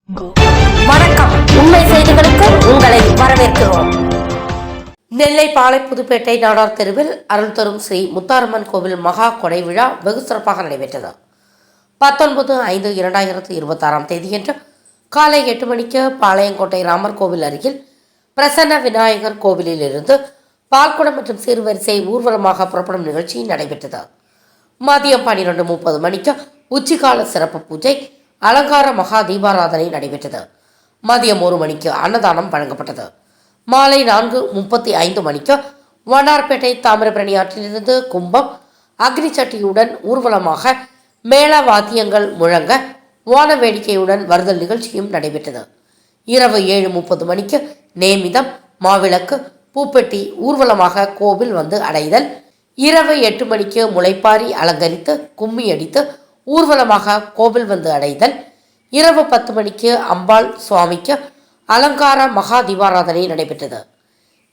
வணக்கம். உண்மை செய்திகளுக்கு உங்களை வரவேற்கிறோம். நெல்லை பாளை புதுப்பேட்டை நாடார் தெருவில் அருள் தரும் ஸ்ரீ முத்தாரம்மன் கோவில் மகா கொடை விழா வெகு சிறப்பாக நடைபெற்றது. 19/5/2026 தேதியன்று காலை 8 மணிக்கு பாளையங்கோட்டை ராமர் கோவில் அருகில் பிரசன்ன விநாயகர் கோவிலில் இருந்து பால்குடம் மற்றும் சீர்வரிசை ஊர்வலமாக புறப்படும் நிகழ்ச்சி நடைபெற்றது. மதியம் 12:30 மணிக்கு உச்சிகால சிறப்பு பூஜை, அலங்கார மகா தீபாராதனை நடைபெற்றது. மதியம் 1 மணிக்கு அன்னதானம் வழங்கப்பட்டது. மாலை 4:35 மணிக்கு வண்ணார்பேட்டை தாமிரபரணி ஆற்றிலிருந்து கும்பம் அக்னி சட்டியுடன் ஊர்வலமாக மேள வாத்தியங்கள் முழங்க வான வேடிக்கையுடன் வருதல் நிகழ்ச்சியும் நடைபெற்றது. இரவு 7:30 மணிக்கு நேமிதம், மாவிளக்கு, பூப்பெட்டி ஊர்வலமாக கோவில் வந்து அடைதல். இரவு 8 மணிக்கு முளைப்பாரி அலங்கரித்து கும்மி அடித்து ஊர்வலமாக கோவில் வந்து அடைதல். இரவு 10 மணிக்கு அம்பாள் சுவாமிக்கு அலங்கார மகா தீபாராதனை நடைபெற்றது.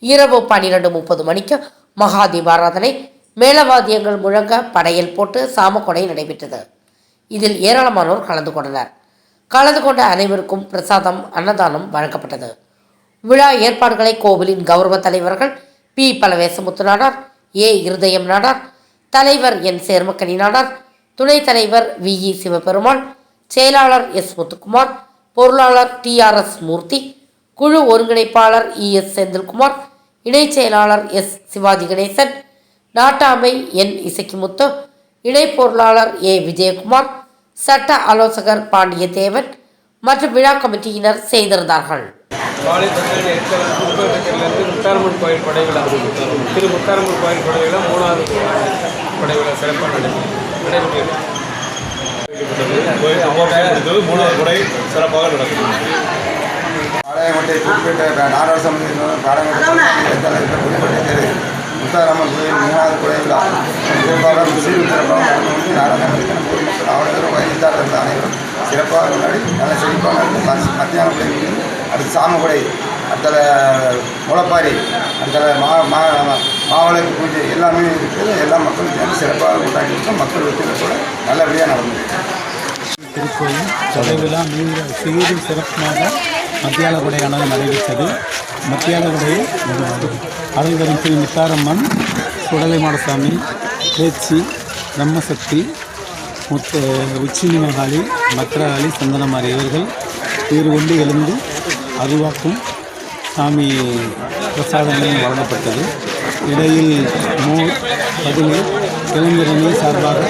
இரவு 12:30 மணிக்கு மகா தீபாராதனை, மேளவாத்தியங்கள் முழங்க படையல் போட்டு சாமக்கொடை நடைபெற்றது. இதில் ஏராளமானோர் கலந்து கொண்டனர். கலந்து கொண்ட அனைவருக்கும் பிரசாதம், அன்னதானம் வழங்கப்பட்டது. விழா ஏற்பாடுகளை கோவிலின் கௌரவ தலைவர்கள் பி. பலவேசமுத்து நாடார், ஏ. இருதயம் நாடார், தலைவர் என். சேர்மக்கனி நாடார், துணைத் தலைவர் வி. இ. சிவபெருமாள், செயலாளர் எஸ். முத்துக்குமார், பொருளாளர் டி. ஆர். எஸ். மூர்த்தி, குழு ஒருங்கிணைப்பாளர் இ. எஸ். செந்தில்குமார், இணைச் செயலாளர் எஸ். சிவாஜி கணேசன், நாட்டாமை என். இசக்கிமுத்து, இணை பொருளாளர் ஏ. விஜயகுமார், சட்ட ஆலோசகர் பாண்டியதேவன் மற்றும் விழா கமிட்டியினர் செய்திருந்தார்கள். முத்தாரம்மன் கோயில் கொடை விழா, திரு முத்தாரம்மன் கோயில் கொடை விழா 3வது கொடை விழா சிறப்பாக நடைபெற்றது. மூணாவது கொடை சிறப்பாக நடக்கும். பாளையங்கோட்டை புதுப்பேட்டை நாடார் சமூக பாளையங்கோட்டை புதுப்பேட்டை முத்தாரம்மன் கோயில் 3வது கொடை விழா சிறப்பாக சிறப்பாக நடந்து நாடாளுமன்ற பொதுமக்கள் அனைவரும் வயதார் இருந்த அனைவரும் சிறப்பாக கொண்டாடி நல்ல செழிப்பாக மத்தியானம் அடுத்து சாமக்குடை, அடுத்த முளைப்பாரி, அடுத்த மாவிளக்கு பூஜை எல்லாமே இருக்குது. எல்லா மக்களும் சேர்ந்து சிறப்பாக கொண்டாடி இருக்கோம். மக்கள் ஒத்துழைப்போடு நல்லபடியாக நடந்தது. திருக்கோயில் கொடை விழா சீரும் சிறப்பாக மத்தியான கொடையானது நடைபெற்றது. மத்தியான கொடையை அருள்தரும் ஸ்ரீ முத்தாரம்மன், சுடலைமாடசாமி, பேச்சி, பிரம்மசக்தி, உச்சினி மகாளி, பத்ரகாளி, சந்தனமாரி இவர்கள் பேர் கொண்டு எழுந்து அருவாக்கும் சாமி பிரசாதங்களையும் வழங்கப்பட்டது. இடையில் மோர், பதினீர், இளைஞரணி சார்பாக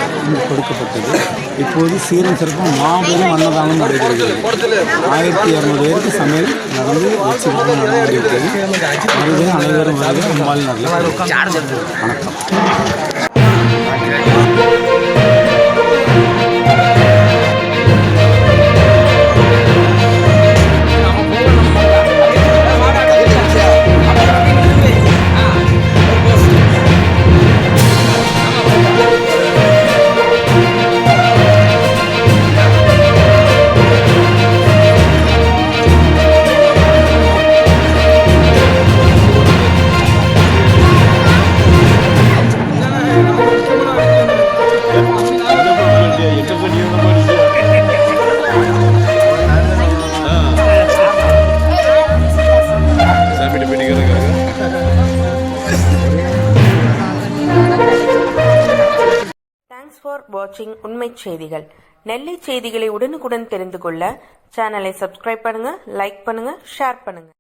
கொடுக்கப்பட்டது. இப்போது சீரும் சிறப்பும் மாபெரும் அன்னதானம் நடைபெறுகிறது. 1200 பேருக்கு சமையல் நடந்து வச்சுக்கிட்டு நடந்து கொண்டிருக்கிறது. அனைவரும் வருகிற அம்பாள் நல்ல வணக்கம். Thanks for watching உண்மை செய்திகள். நெல்லை செய்திகளை உடனுக்குடன் தெரிந்து கொள்ள சேனலை சப்ஸ்கிரைப் பண்ணுங்க, லைக் பண்ணுங்க, ஷேர் பண்ணுங்க.